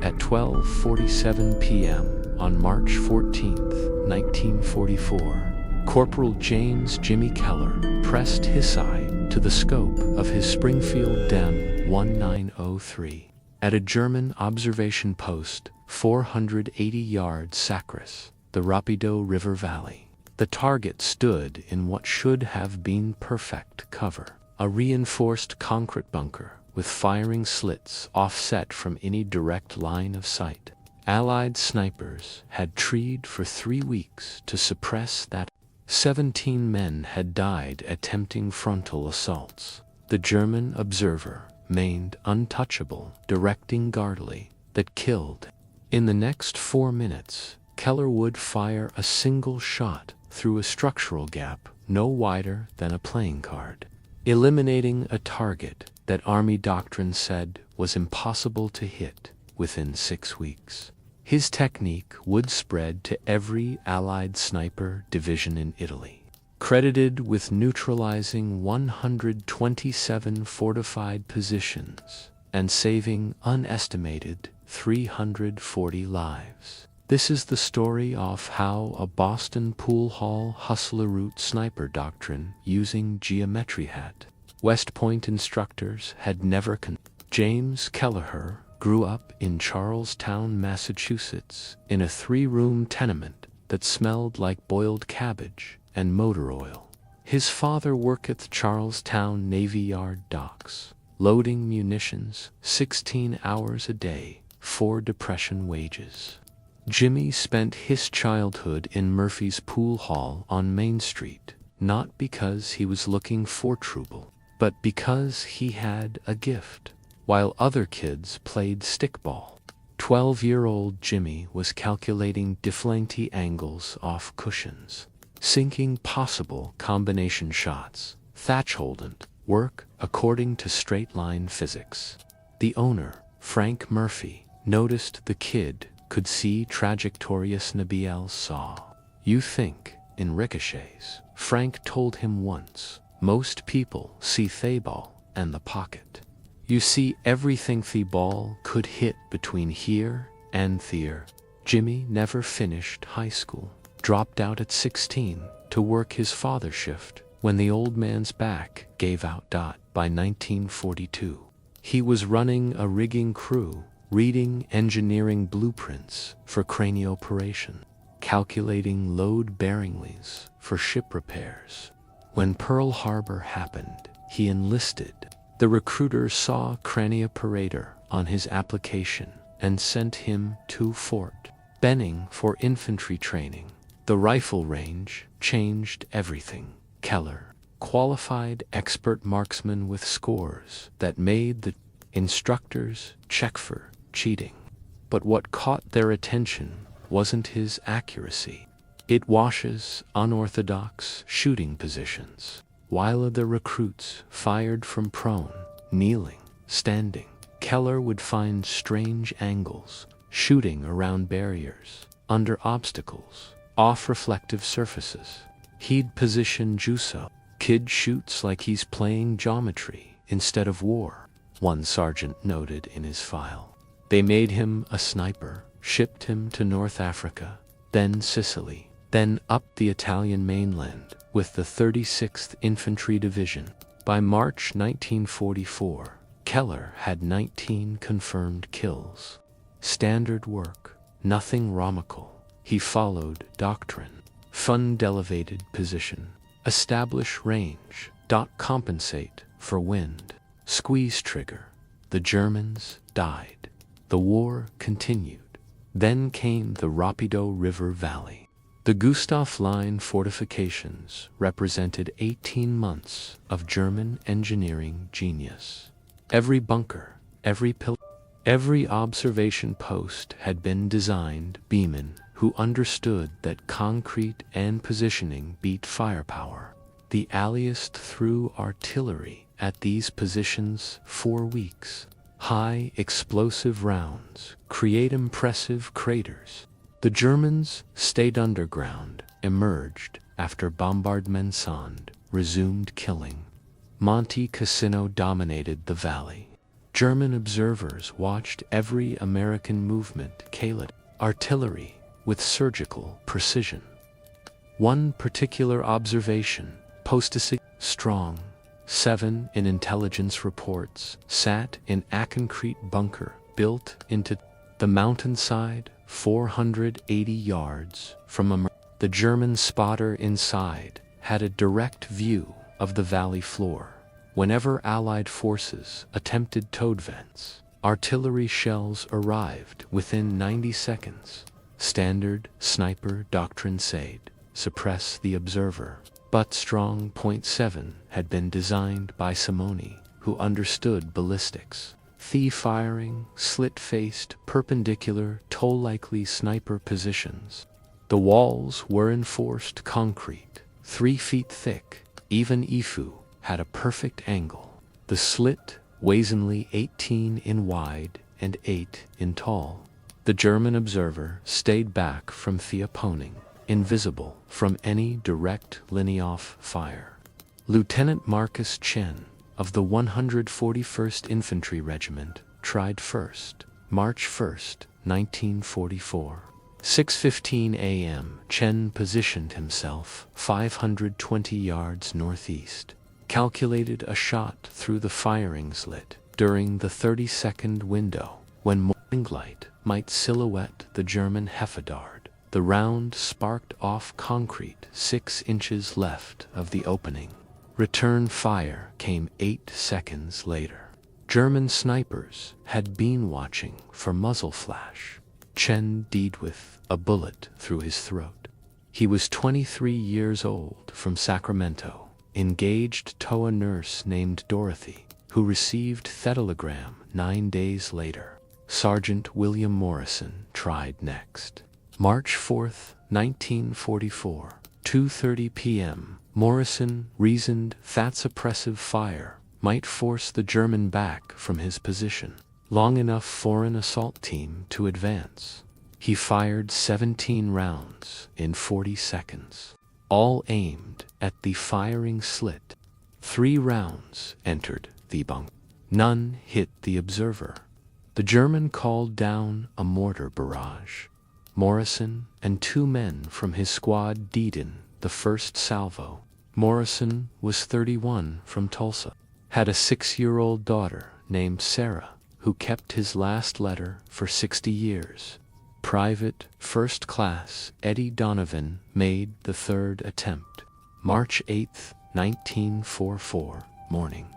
At 12:47 p.m. on March 14, 1944, Corporal James Jimmy Keller pressed his eye to the scope of his Springfield DEM 1903 at a German observation post 480 yards Sacris, the Rapido River Valley. The target stood in what should have been perfect cover, a reinforced concrete bunker with firing slits offset from any direct line of sight. Allied snipers had treed for 3 weeks to suppress that. 17 men had died attempting frontal assaults. The German observer, named Untouchable, directing guardly, that killed. In the next 4 minutes, Keller would fire a single shot through a structural gap no wider than a playing card, eliminating a target that Army doctrine said was impossible to hit within 6 weeks. His technique would spread to every Allied sniper division in Italy, credited with neutralizing 127 fortified positions and saving unestimated 340 lives. This is the story of how a Boston pool hall hustler route sniper doctrine using geometry had. West Point instructors had never James Keller grew up in Charlestown, Massachusetts, in a 3-room tenement that smelled like boiled cabbage and motor oil. His father worked at the Charlestown Navy Yard docks, loading munitions 16 hours a day for Depression wages. Jimmy spent his childhood in Murphy's Pool Hall on Main Street, not because he was looking for trouble, but because he had a gift. While other kids played stickball, 12-year-old Jimmy was calculating difflante angles off cushions, sinking possible combination shots. Thatchholdn't work according to straight-line physics. The owner, Frank Murphy, noticed the kid could see trajectorious Nabiel saw. "You think in ricochets," Frank told him once. "Most people see the ball and the pocket. You see everything the ball could hit between here and there." Jimmy never finished high school, dropped out at 16 to work his father's shift when the old man's back gave out. By 1942, he was running a rigging crew, reading engineering blueprints for cranioperation, calculating load bearingless for ship repairs. When Pearl Harbor happened, he enlisted. The recruiter saw craniooperator on his application and sent him to Fort Benning for infantry training. The rifle range changed everything. Keller, qualified expert marksman with scores that made the instructors check for cheating. But what caught their attention wasn't his accuracy. It washes unorthodox shooting positions. While the recruits fired from prone, kneeling, standing, Keller would find strange angles, shooting around barriers, under obstacles, off reflective surfaces. He'd position Juso. "Kid shoots like he's playing geometry instead of war," one sergeant noted in his file. They made him a sniper, shipped him to North Africa, then Sicily, then up the Italian mainland with the 36th Infantry Division. By March 1944, Keller had 19 confirmed kills. Standard work, nothing romical. He followed doctrine. Fund elevated position. Establish range. Compensate for wind. Squeeze trigger. The Germans died. The war continued. Then came the Rapido River Valley. The Gustav Line fortifications represented 18 months of German engineering genius. Every bunker, every pillar, every observation post had been designed by beemen who understood that concrete and positioning beat firepower. The Allies threw artillery at these positions for weeks. High explosive rounds create impressive craters. The Germans stayed underground, emerged after bombardments and resumed killing. Monte Cassino dominated the valley. German observers watched every American movement. Keller artillery with surgical precision. One particular observation, posted strong 7 in intelligence reports, sat in a concrete bunker built into the mountainside 480 yards from the German spotter inside had a direct view of the valley floor. Whenever Allied forces attempted towed vents, artillery shells arrived within 90 seconds. Standard sniper doctrine said, suppress the observer. But Strongpoint 7 had been designed by Simoni, who understood ballistics. Firing, slit-faced, perpendicular, toll-likely sniper positions. The walls were reinforced concrete, 3 feet thick. Even Ifu had a perfect angle. The slit, wasnly 18 in wide and 8 in tall. The German observer stayed back from the opponent, invisible from any direct line-of fire. Lieutenant Marcus Chen, of the 141st Infantry Regiment, tried first, March 1st, 1944. 6:15 a.m. Chen positioned himself 520 yards northeast, calculated a shot through the firing slit during the 30-second window when morning light might silhouette the German Hefedard. The round sparked off concrete 6 inches left of the opening. Return fire came 8 seconds later. German snipers had been watching for muzzle flash. Chen died with a bullet through his throat. He was 23 years old, from Sacramento, engaged to a nurse named Dorothy, who received telegram 9 days later. Sergeant William Morrison tried next. March 4th, 1944, 2:30 p.m. Morrison reasoned that suppressive fire might force the German back from his position long enough for an assault team to advance. He fired 17 rounds in 40 seconds, all aimed at the firing slit. 3 rounds entered the bunker. None hit the observer. The German called down a mortar barrage. Morrison and 2 men from his squad died in the first salvo. Morrison was 31, from Tulsa, had a 6-year-old daughter named Sarah, who kept his last letter for 60 years. Private First Class Eddie Donovan made the 3rd attempt. March 8, 1944, morning.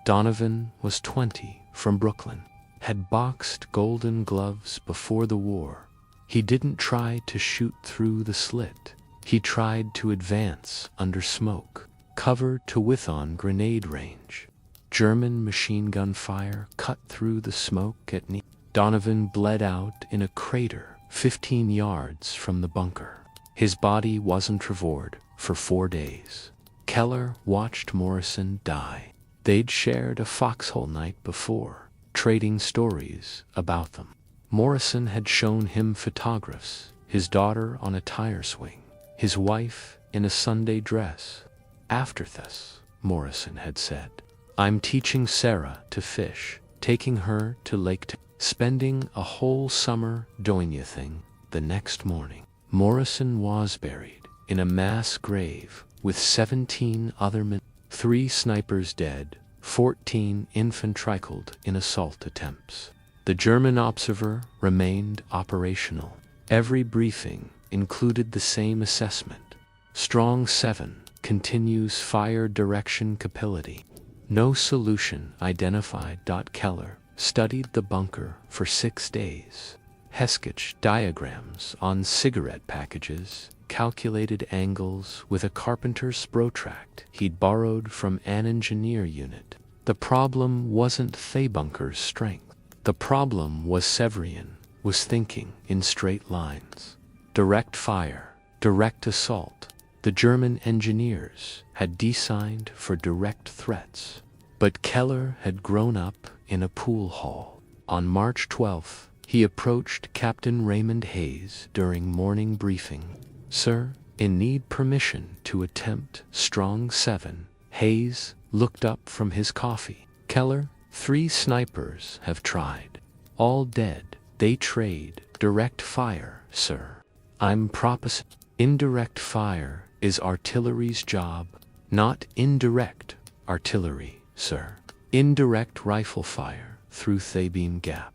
Donovan was 20, from Brooklyn, had boxed Golden Gloves before the war. He didn't try to shoot through the slit. He tried to advance under smoke, cover to within grenade range. German machine gun fire cut through the smoke at knee. Donovan bled out in a crater 15 yards from the bunker. His body wasn't restored for 4 days. Keller watched Morrison die. They'd shared a foxhole night before, trading stories about them. Morrison had shown him photographs, his daughter on a tire swing, his wife in a Sunday dress. After this, Morrison had said, I'm teaching Sarah to fish, taking her to Lake spending a whole summer doing a thing. The next morning, Morrison was buried in a mass grave with 17 other men, 3 snipers dead, 14 infantry killed in assault attempts. The German observer remained operational. Every briefing included the same assessment. Strong 7 continues fire direction capability. No solution identified. Keller studied the bunker for 6 days. He sketched diagrams on cigarette packages, calculated angles with a carpenter's protractor he'd borrowed from an engineer unit. The problem wasn't the bunker's strength. The problem was Severian was thinking in straight lines. Direct fire, direct assault. The German engineers had designed for direct threats. But Keller had grown up in a pool hall. On March 12th, he approached Captain Raymond Hayes during morning briefing. Sir, in need permission to attempt Strong 7. Hayes looked up from his coffee. Keller, 3 snipers have tried. All dead. They trade direct fire, sir. I'm proposing indirect fire is artillery's job, not indirect artillery, sir. Indirect rifle fire through Thabeam Gap.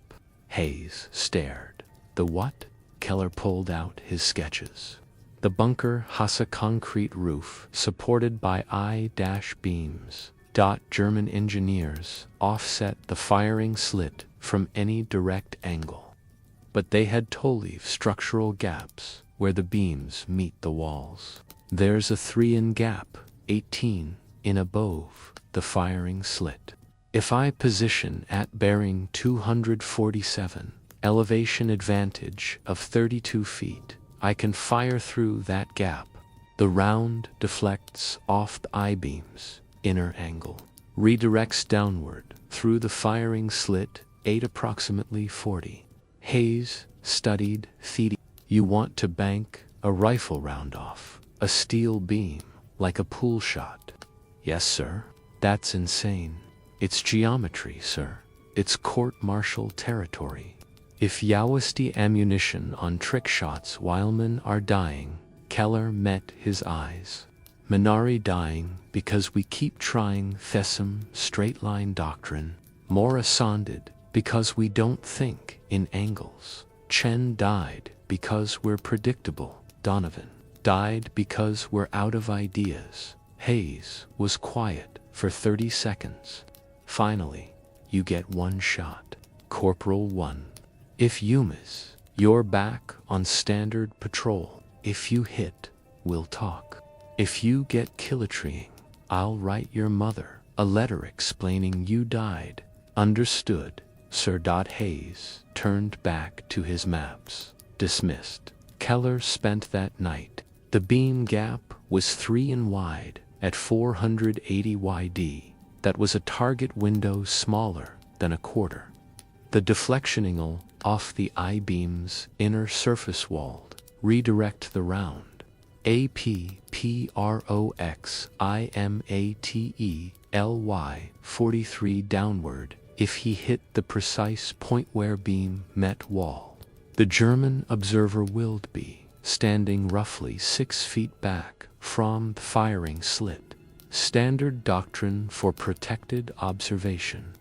Hayes stared. The what? Keller pulled out his sketches. The bunker has a concrete roof supported by I-beams. German engineers offset the firing slit from any direct angle. But they had to leave structural gaps where the beams meet the walls. There's a 3-in gap, 18 in above the firing slit. If I position at bearing 247, elevation advantage of 32 feet, I can fire through that gap. The round deflects off the I-beams, inner angle, redirects downward through the firing slit, 8 approximately 40. Hayes studied theory. You want to bank a rifle round off a steel beam like a pool shot. Yes, sir. That's insane. It's geometry, sir. It's court-martial territory. If Yaoisti ammunition on trick shots while men are dying, Keller met his eyes. Minari dying because we keep trying Thesum straight-line doctrine. Mora sonded because we don't think in angles. Chen died because we're predictable. Donovan died because we're out of ideas. Hayes was quiet for 30 seconds. Finally, you get one shot. Corporal 1. If you miss, you're back on standard patrol. If you hit, we'll talk. If you get kilotreeing, I'll write your mother a letter explaining you died. Understood, Sir. Hayes turned back to his maps. Dismissed. Keller spent that night. The beam gap was 3 in wide at 480 YD. That was a target window smaller than a quarter. The deflection angle off the I-beam's inner surface walled redirect the round. APPROXIMATELY 43 downward if he hit the precise point where beam met wall. The German observer will be standing roughly 6 feet back from the firing slit. Standard doctrine for protected observation.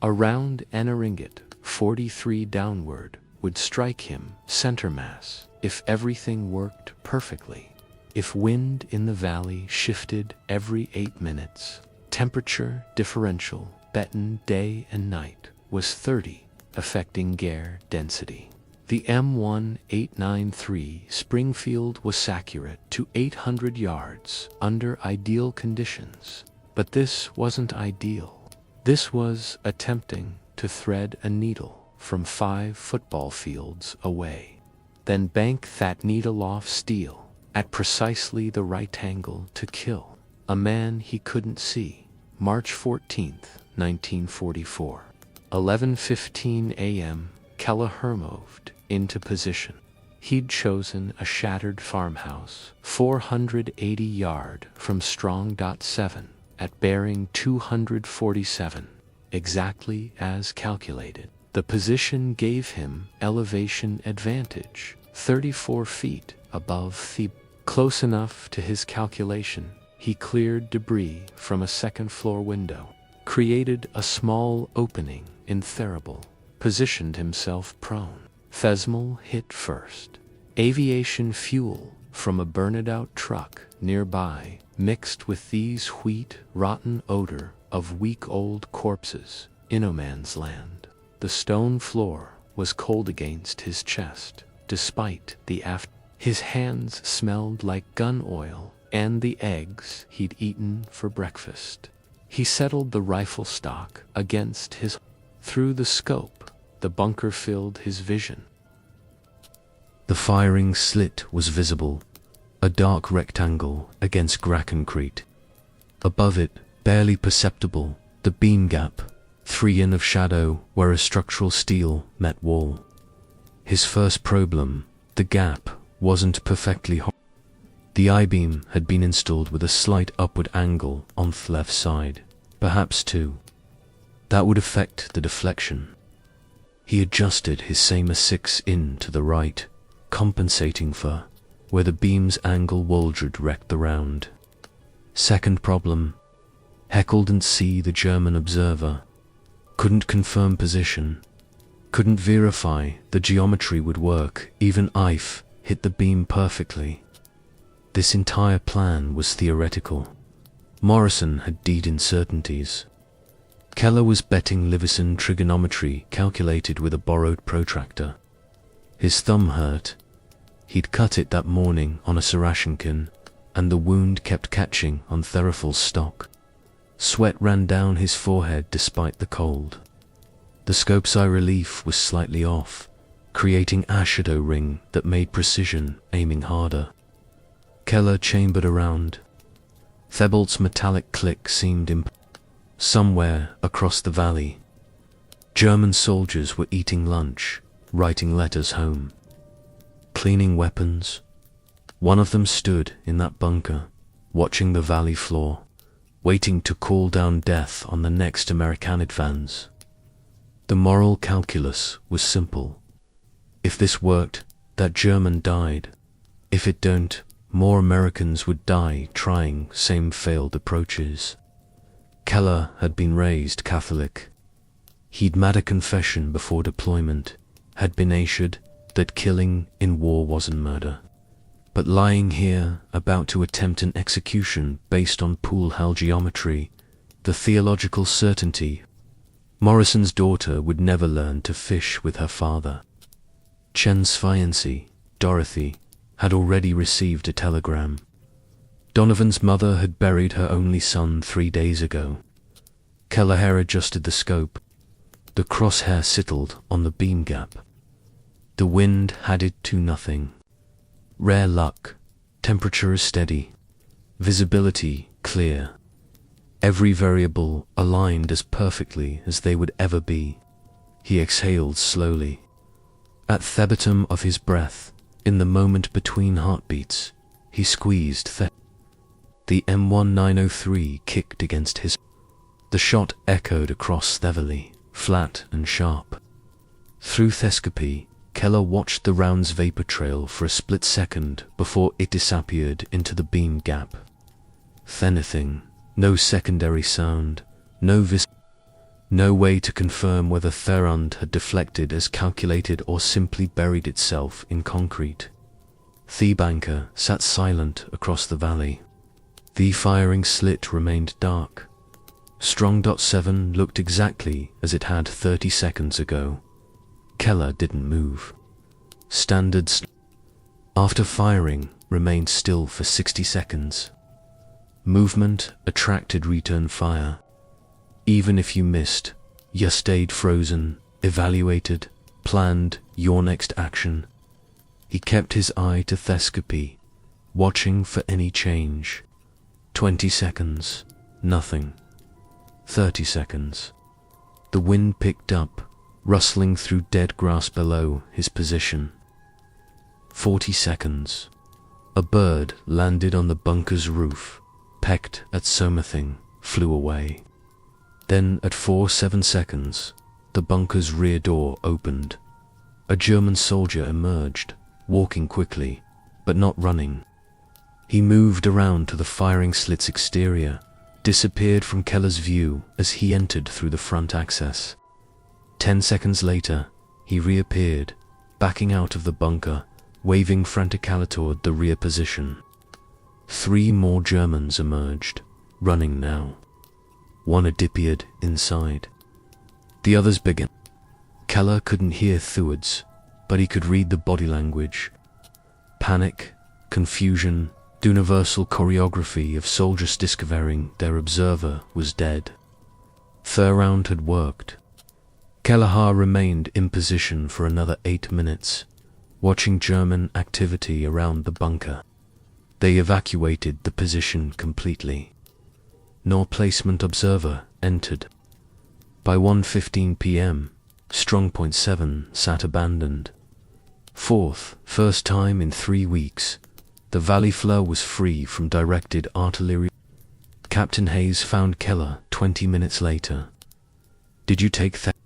A round ringgit 43 downward would strike him center mass if everything worked perfectly. If wind in the valley shifted every 8 minutes, temperature differential between day and night was 30, affecting gear density. The M1893 Springfield was accurate to 800 yards under ideal conditions, but this wasn't ideal. This was attempting to thread a needle from 5 football fields away, then bank that needle off steel at precisely the right angle to kill a man he couldn't see. March 14th, 1944. 11:15 a.m. Keller moved into position. He'd chosen a shattered farmhouse 480 yard from Strong.7 at bearing 247, exactly as calculated. The position gave him elevation advantage, 34 feet above the close enough to his calculation. He cleared debris from a second-floor window, created a small opening in Therible, positioned himself prone. Thesmal hit first. Aviation fuel from a burned-out truck nearby mixed with these wheat-rotten odor of week-old corpses in no man's land. The stone floor was cold against his chest, despite the His hands smelled like gun oil and the eggs he'd eaten for breakfast. He settled the rifle stock against his. Through the scope, the bunker filled his vision. The firing slit was visible, a dark rectangle against Grackencrete. Above it, barely perceptible, the beam gap, 3 in of shadow where a structural steel met wall. His first problem, the gap, wasn't perfectly The I-beam had been installed with a slight upward angle on the left side, perhaps 2. That would affect the deflection. He adjusted his SAMA-6 in to the right, compensating for where the beam's angle Waldred wrecked the round. Second problem. Heckel didn't see the German observer, couldn't confirm position, couldn't verify the geometry would work, even if hit the beam perfectly. This entire plan was theoretical. Morrison had deed uncertainties. Keller was betting Levison trigonometry calculated with a borrowed protractor. His thumb hurt. He'd cut it that morning on a Sarachenkin, and the wound kept catching on Therafal's stock. Sweat ran down his forehead despite the cold. The scope's eye relief was slightly off, creating a shadow ring that made precision aiming harder. Keller chambered around. Thebault's metallic click seemed somewhere across the valley. German soldiers were eating lunch, writing letters home, cleaning weapons. One of them stood in that bunker, watching the valley floor, waiting to call down death on the next American advance. The moral calculus was simple. If this worked, that German died. If it don't, more Americans would die trying same failed approaches. Keller had been raised Catholic. He'd made a confession before deployment, had been assured that killing in war wasn't murder. But lying here, about to attempt an execution based on pool hell geometry, the theological certainty, Morrison's daughter would never learn to fish with her father. Chen's fiancée, Dorothy, had already received a telegram. Donovan's mother had buried her only son 3 days ago. Keller adjusted the scope. The crosshair settled on the beam gap. The wind had it to nothing. Rare luck. Temperature is steady. Visibility clear. Every variable aligned as perfectly as they would ever be. He exhaled slowly. At the bottom of his breath, in the moment between heartbeats, he squeezed the M1903 kicked against his. The shot echoed across the valley, flat and sharp. Through thescopy, Keller watched the round's vapor trail for a split second before it disappeared into the beam gap. Anything, no secondary sound, no way to confirm whether Therund had deflected as calculated or simply buried itself in concrete. The banker sat silent across the valley. The firing slit remained dark. Strong.7 looked exactly as it had 30 seconds ago. Keller didn't move. Standards after firing remained still for 60 seconds. Movement attracted return fire. Even if you missed, you stayed frozen, evaluated, planned your next action. He kept his eye to thescopy, watching for any change. 20 seconds, nothing. 30 seconds. The wind picked up, rustling through dead grass below his position. 40 seconds. A bird landed on the bunker's roof, pecked at something, flew away. Then at 47 seconds, the bunker's rear door opened. A German soldier emerged, walking quickly, but not running. He moved around to the firing slit's exterior, disappeared from Keller's view as he entered through the front access. 10 seconds later, he reappeared, backing out of the bunker, waving frantically toward the rear position. 3 more Germans emerged, running now. One had disappeared inside. The others began. Keller couldn't hear Thewards, but he could read the body language. Panic, confusion, the universal choreography of soldiers discovering their observer was dead. Third round had worked. Keller remained in position for another 8 minutes, watching German activity around the bunker. They evacuated the position completely. No placement observer entered. By 1:15 p.m., Strongpoint 7 sat abandoned. First time in 3 weeks, the valley floor was free from directed artillery. Captain Hayes found Keller 20 minutes later. Did you take that?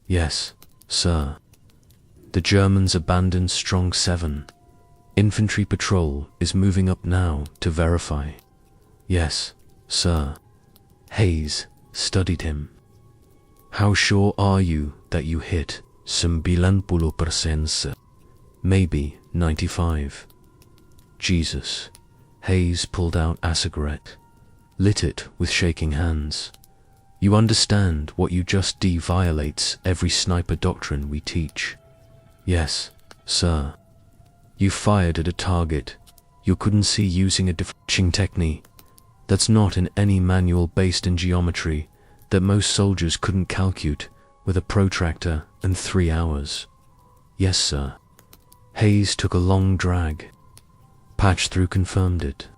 Yes, sir. The Germans abandoned Strong 7. Infantry patrol is moving up now to verify. Yes, sir. Hayes studied him. How sure are you that you hit 90%, sir? Maybe 95. Jesus. Hayes pulled out a cigarette, lit it with shaking hands. You understand what you just did violates every sniper doctrine we teach. Yes, sir. You fired at a target you couldn't see using a differentiating technique that's not in any manual based in geometry that most soldiers couldn't calculate with a protractor in 3 hours. Yes, sir. Hayes took a long drag. Patch through confirmed it.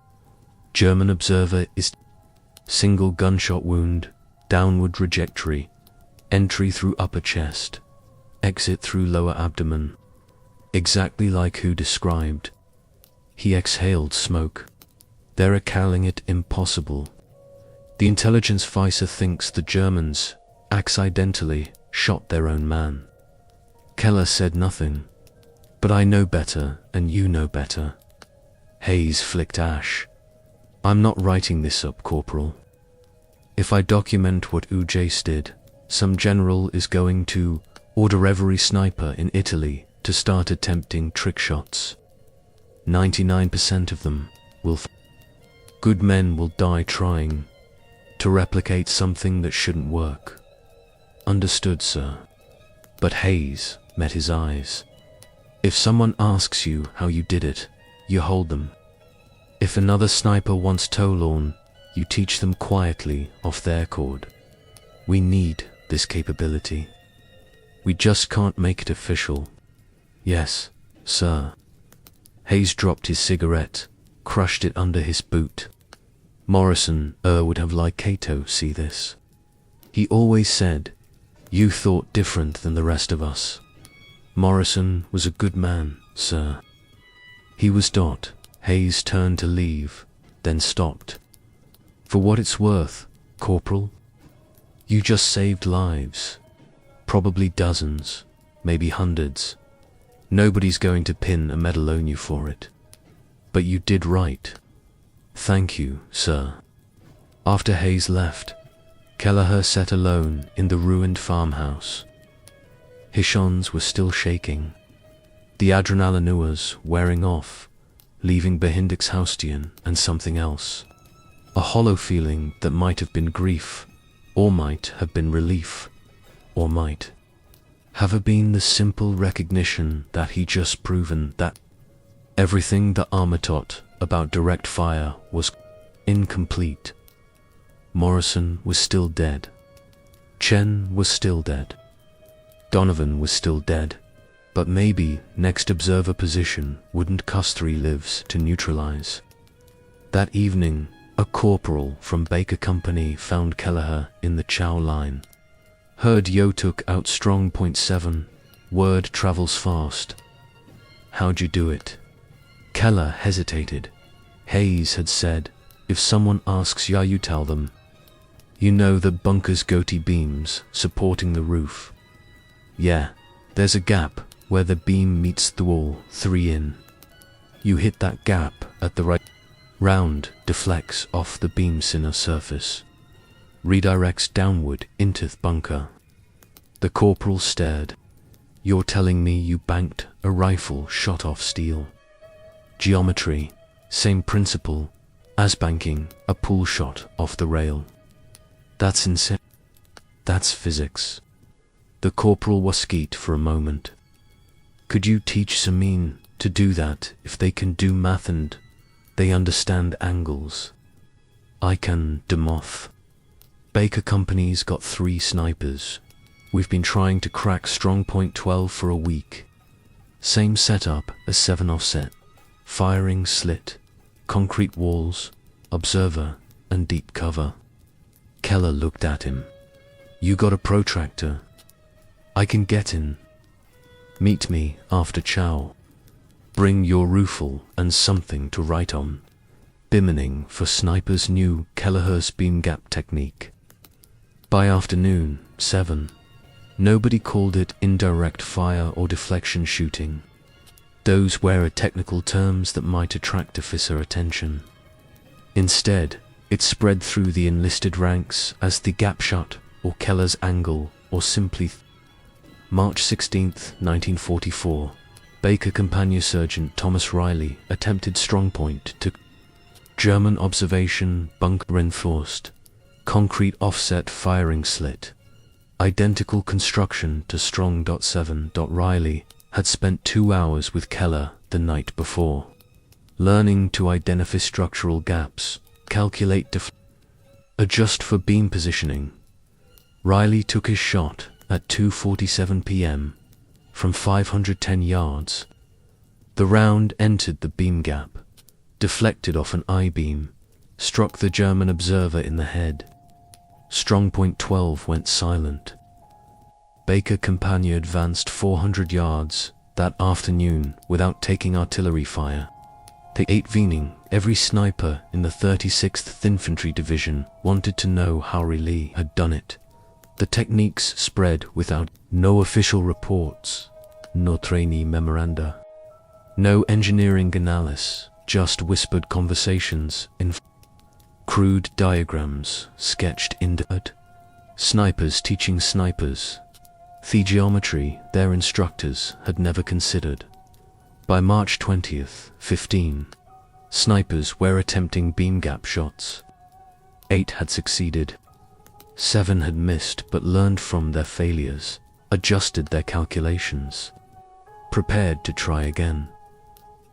German observer is single gunshot wound, downward trajectory, entry through upper chest, exit through lower abdomen. Exactly like who described. He exhaled smoke. They're calling it impossible. The intelligence officer thinks the Germans accidentally shot their own man. Keller said nothing. But I know better, and you know better. Hayes flicked ash. I'm not writing this up, Corporal. If I document what Ujace did, some general is going to order every sniper in Italy to start attempting trick shots. 99% of them will Good men will die trying to replicate something that shouldn't work. Understood, sir. But Hayes met his eyes. If someone asks you how you did it, you hold them. If another sniper wants Toulon, you teach them quietly off their cord. We need this capability. We just can't make it official. Yes, sir. Hayes dropped his cigarette, crushed it under his boot. Morrison would have liked Cato see this. He always said, you thought different than the rest of us. Morrison was a good man, sir. He was. Hayes turned to leave, then stopped. For what it's worth, Corporal, you just saved lives. Probably dozens, maybe hundreds. Nobody's going to pin a medal on you for it. But you did right. Thank you, sir. After Hayes left, Kelleher sat alone in the ruined farmhouse. His shons were still shaking. The adrenaline was wearing off, leaving behind exhaustion and something else. A hollow feeling that might have been grief, or might have been relief, or might have been the simple recognition that he just proven that everything the armor taught about direct fire was incomplete. Morrison was still dead. Chen was still dead. Donovan was still dead. But maybe next observer position wouldn't cost 3 lives to neutralize. That evening, a corporal from Baker Company found Kelleher in the Chow line. Heard Yo took out Strongpoint 7. Word travels fast. How'd you do it? Keller hesitated. Hayes had said, if someone asks ya, you tell them. You know the bunker's goatee beams supporting the roof. Yeah, there's a gap where the beam meets the wall, 3 in. You hit that gap at the right. Round deflects off the beam's inner surface. Redirects downward into the bunker. The corporal stared. You're telling me you banked a rifle shot off steel? Geometry, same principle as banking a pool shot off the rail. That's insane. That's physics. The corporal was skeet for a moment. Could you teach Samin to do that if they can do math and they understand angles? I can, Demoth. Baker Company's got 3 snipers. We've been trying to crack Strongpoint 12 for a week. Same setup as 7 offset. Firing slit, concrete walls, observer, and deep cover. Keller looked at him. You got a protractor? I can get in. Meet me after chow. Bring your rifle and something to write on. Bimmening for Sniper's new Kelleher's beam gap technique. By afternoon, 7, nobody called it indirect fire or deflection shooting. Those were technical terms that might attract officer attention. Instead, it spread through the enlisted ranks as the gap shot, or Keller's angle, or simply March 16, 1944, Baker Companion Sergeant Thomas Riley attempted Strongpoint to German observation bunker reinforced, concrete offset firing slit, identical construction to Strong.7. Riley had spent 2 hours with Keller the night before, learning to identify structural gaps, calculate adjust for beam positioning. Riley took his shot at 2:47 p.m. from 510 yards. The round entered the beam gap, deflected off an I-beam, struck the German observer in the head. Strongpoint 12 went silent. Baker Companion advanced 400 yards that afternoon without taking artillery fire. The 8th evening, every sniper in the 36th Infantry Division wanted to know how Riley had done it. The techniques spread without no official reports, no training memoranda, no engineering analysis, just whispered conversations in crude diagrams sketched in dirt. Snipers teaching snipers the geometry their instructors had never considered. By March 20th, 15, snipers were attempting beam gap shots. 8 had succeeded. 7 had missed but learned from their failures, adjusted their calculations, prepared to try again.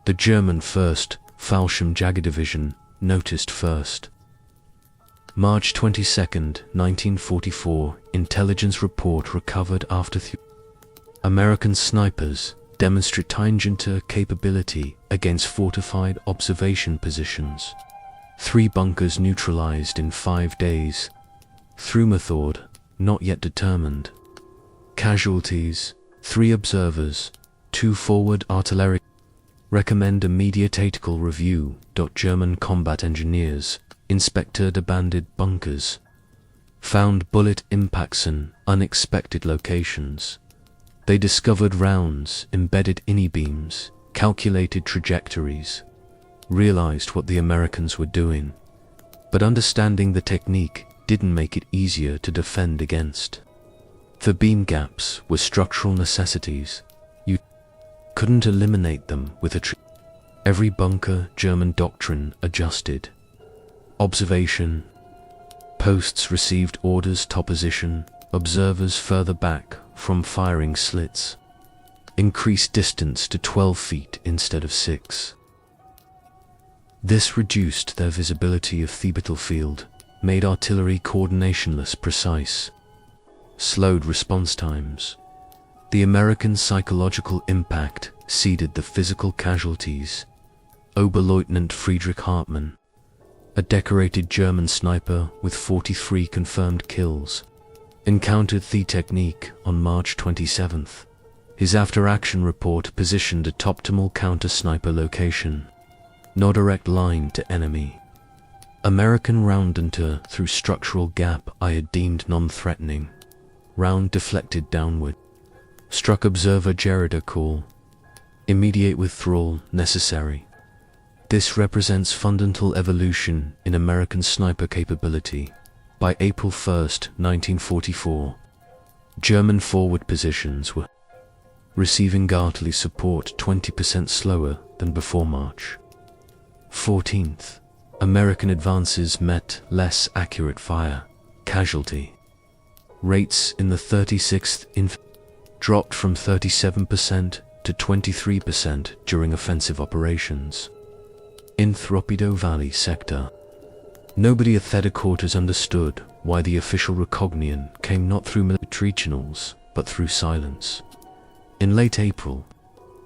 The German 1st Fallschirmjäger Division noticed first. March 22, 1944, intelligence report recovered after American snipers demonstrate tangenter capability against fortified observation positions. 3 bunkers neutralized in 5 days. Through method, not yet determined. Casualties, 3 observers, 2 forward artillery. Recommend immediate tactical review. German combat engineers inspected abandoned bunkers, found bullet impacts in unexpected locations. They discovered rounds embedded in I-beams, calculated trajectories, realized what the Americans were doing, but understanding the technique didn't make it easier to defend against. The beam gaps were structural necessities. You couldn't eliminate them with a every bunker German doctrine adjusted. Observation. Posts received orders to position observers further back from firing slits. Increased distance to 12 feet instead of 6. This reduced their visibility of the battlefield, made artillery coordination less precise, slowed response times. The American psychological impact exceeded the physical casualties. Oberleutnant Friedrich Hartmann, a decorated German sniper with 43 confirmed kills, encountered the technique on March 27th. His after-action report positioned a optimal counter-sniper location, no direct line to enemy. American round enter through structural gap I had deemed non-threatening. Round deflected downward. Struck observer Gerida call. Immediate withdrawal necessary. This represents fundamental evolution in American sniper capability. By April 1st, 1944, German forward positions were receiving artillery support 20% slower than before March 14th. American advances met less accurate fire. Casualty rates in the 36th Infantry dropped from 37% to 23% during offensive operations. In the Rapido Valley sector, nobody at headquarters understood why the official recognition came not through military channels, but through silence. In late April,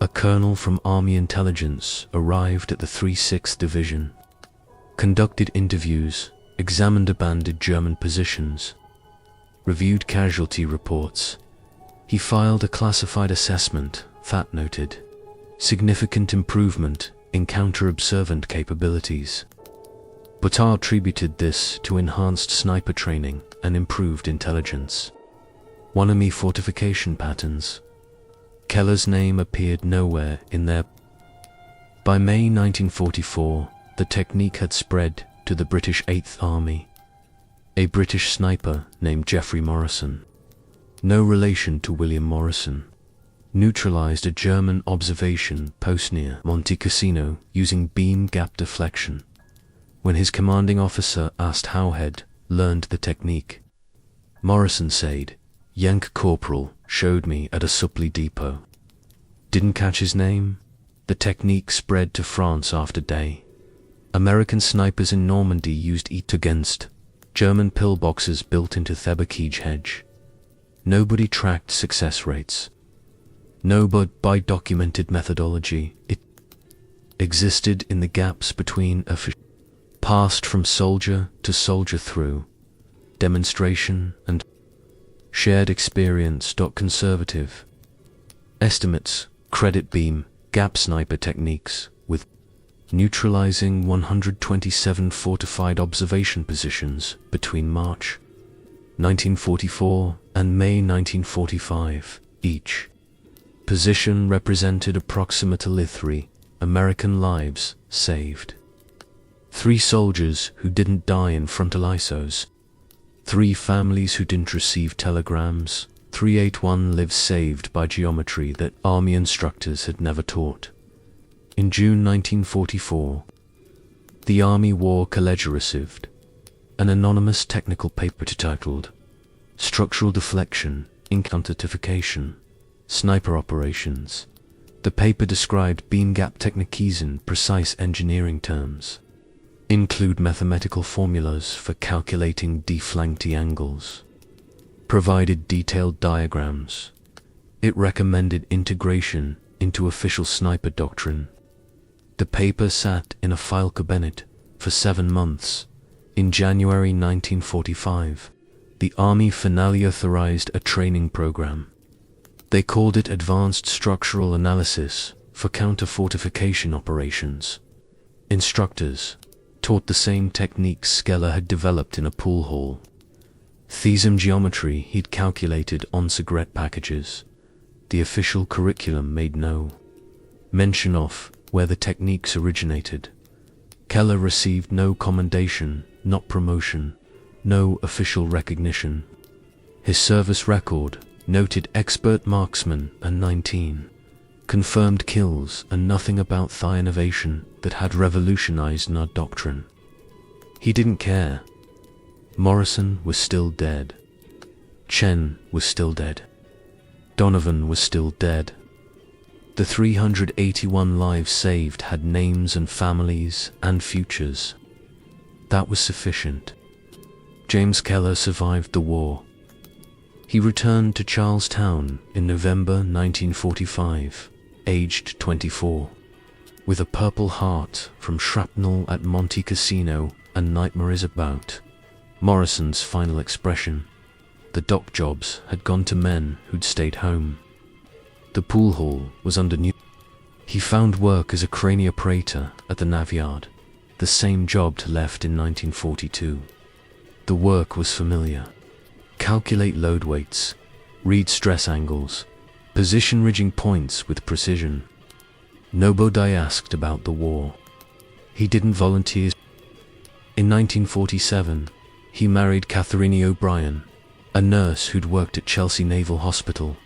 a colonel from Army Intelligence arrived at the 36th Division, conducted interviews, examined abandoned German positions, reviewed casualty reports. He filed a classified assessment that noted significant improvement in counter-observant capabilities, but attributed this to enhanced sniper training and improved intelligence. Wannabe fortification patterns. Keller's name appeared nowhere in their. By May 1944, the technique had spread to the British 8th Army. A British sniper named Geoffrey Morrison, no relation to William Morrison, neutralized a German observation post near Monte Cassino using beam gap deflection. When his commanding officer asked how he'd learned the technique, Morrison said, "Yank Corporal showed me at a supply depot." Didn't catch his name? The technique spread to France after day. American snipers in Normandy used it against German pillboxes built into Thebakij hedge. Nobody tracked success rates. No, but by documented methodology, it existed in the gaps between passed from soldier to soldier through demonstration and shared experience. Conservative estimates credit beam gap sniper techniques with neutralizing 127 fortified observation positions between March 1944 and May 1945 each. Position represented approximately 3 American lives saved. 3 soldiers who didn't die in frontal ISOs. 3 families who didn't receive telegrams. 381 lives saved by geometry that Army instructors had never taught. In June 1944, the Army War College received an anonymous technical paper titled Structural Deflection in Countertification, Sniper Operations. The paper described beam gap techniques in precise engineering terms, include mathematical formulas for calculating deflanked angles, provided detailed diagrams. It recommended integration into official sniper doctrine. The paper sat in a file cabinet for 7 months. In January 1945, the Army finally authorized a training program. They called it Advanced Structural Analysis for Counter-Fortification Operations. Instructors taught the same techniques Keller had developed in a pool hall. Theism geometry he'd calculated on cigarette packages. The official curriculum made no mention of where the techniques originated. Keller received no commendation, not promotion, no official recognition. His service record noted expert marksman and 19 confirmed kills and nothing about the innovation that had revolutionized our doctrine. He didn't care. Morrison was still dead. Chen was still dead. Donovan was still dead. The 381 lives saved had names and families and futures. That was sufficient. James Keller survived the war. He returned to Charlestown in November 1945, aged 24, with a Purple Heart from shrapnel at Monte Cassino and nightmares about Morrison's final expression. The dock jobs had gone to men who'd stayed home. The pool hall was under new. He found work as a crane operator at the Navy-Yard, the same job left in 1942. The work was familiar. Calculate load weights, read stress angles, position ridging points with precision. Nobody asked about the war. He didn't volunteer. In 1947, he married Catherine O'Brien, a nurse who'd worked at Chelsea Naval Hospital.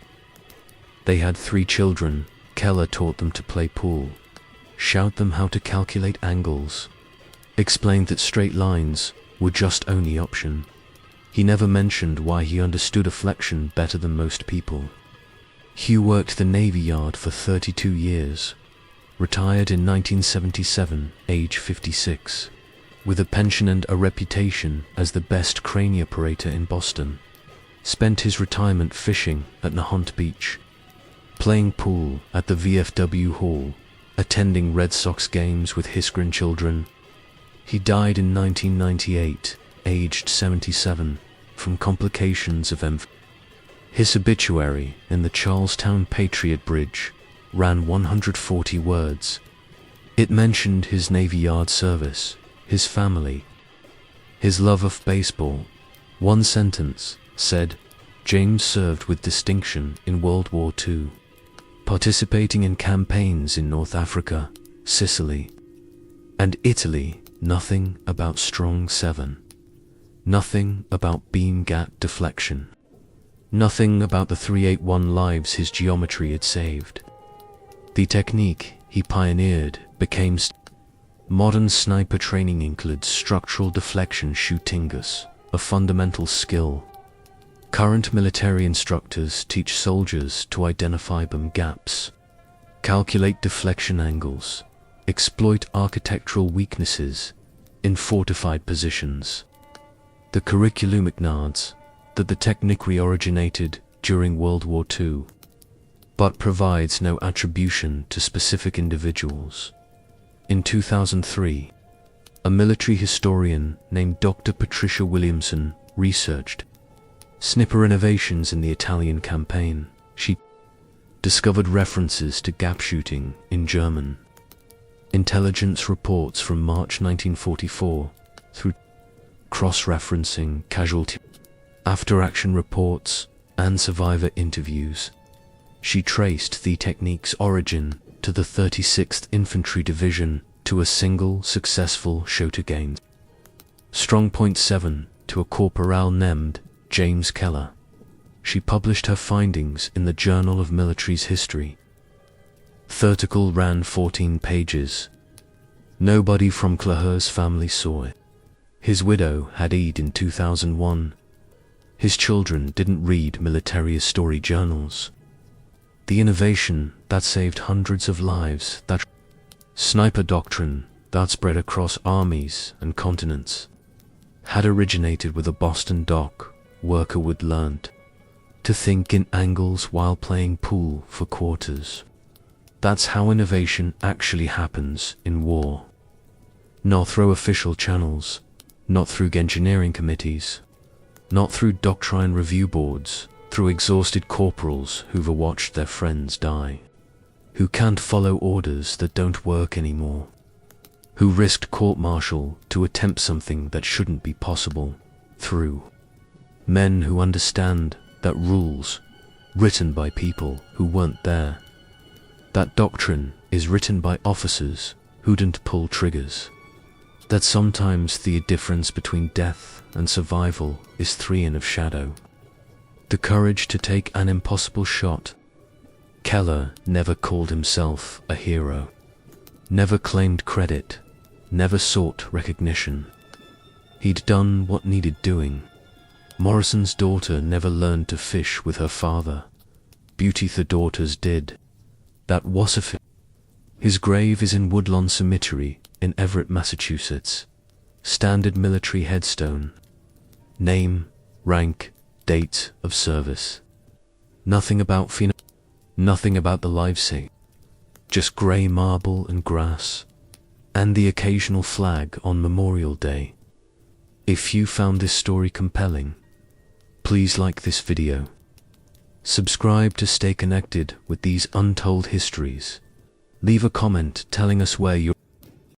They had 3 children. Keller taught them to play pool, showed them how to calculate angles, explained that straight lines were just only option. He never mentioned why he understood a flexion better than most people. Hugh worked the Navy Yard for 32 years, retired in 1977, age 56, with a pension and a reputation as the best crane operator in Boston. Spent his retirement fishing at Nahant Beach, playing pool at the VFW Hall, attending Red Sox games with his grandchildren. He died in 1998, aged 77, from complications of His obituary in the Charlestown Patriot Bridge ran 140 words. It mentioned his Navy Yard service, his family, his love of baseball, One sentence said, James served with distinction in World War II, participating in campaigns in North Africa, Sicily, and Italy. Nothing about Strong 7. Nothing about beam gap deflection. Nothing about the 381 lives his geometry had saved. The technique he pioneered became modern sniper training includes structural deflection shootingus, a fundamental skill. Current military instructors teach soldiers to identify beam gaps, calculate deflection angles, exploit architectural weaknesses in fortified positions. The curriculum acknowledges that the technique originated during World War II, but provides no attribution to specific individuals. In 2003, a military historian named Dr. Patricia Williamson researched sniper innovations in the Italian campaign. She discovered references to gap shooting in German intelligence reports from March 1944 through cross-referencing casualty after-action reports and survivor interviews. She traced the technique's origin to the 36th Infantry Division to a single successful shot against Strongpoint 7 to a corporal named James Keller. She published her findings in the Journal of Military's History. The article ran 14 pages. Nobody from Keller's family saw it. His widow had died in 2001. His children didn't read military history journals. The innovation that saved hundreds of lives, that sniper doctrine that spread across armies and continents, had originated with a Boston dock worker would learned to think in angles while playing pool for quarters. That's how innovation actually happens in war. Not through official channels, not through engineering committees, not through doctrine review boards, through exhausted corporals who've watched their friends die, who can't follow orders that don't work anymore, who risked court-martial to attempt something that shouldn't be possible, through men who understand that rules written by people who weren't there, that doctrine is written by officers who didn't pull triggers, that sometimes the difference between death and survival is 3 in of shadow, the courage to take an impossible shot. Keller never called himself a hero, never claimed credit, never sought recognition. He'd done what needed doing. Morrison's daughter never learned to fish with her father. Beauty the daughters did. That was a fit. His grave is in Woodlawn Cemetery in Everett, Massachusetts. Standard military headstone. Name, rank, date of service. Nothing about nothing about the life saved. Just grey marble and grass. And the occasional flag on Memorial Day. If you found this story compelling, please like this video. Subscribe to stay connected with these untold histories. Leave a comment telling us where you're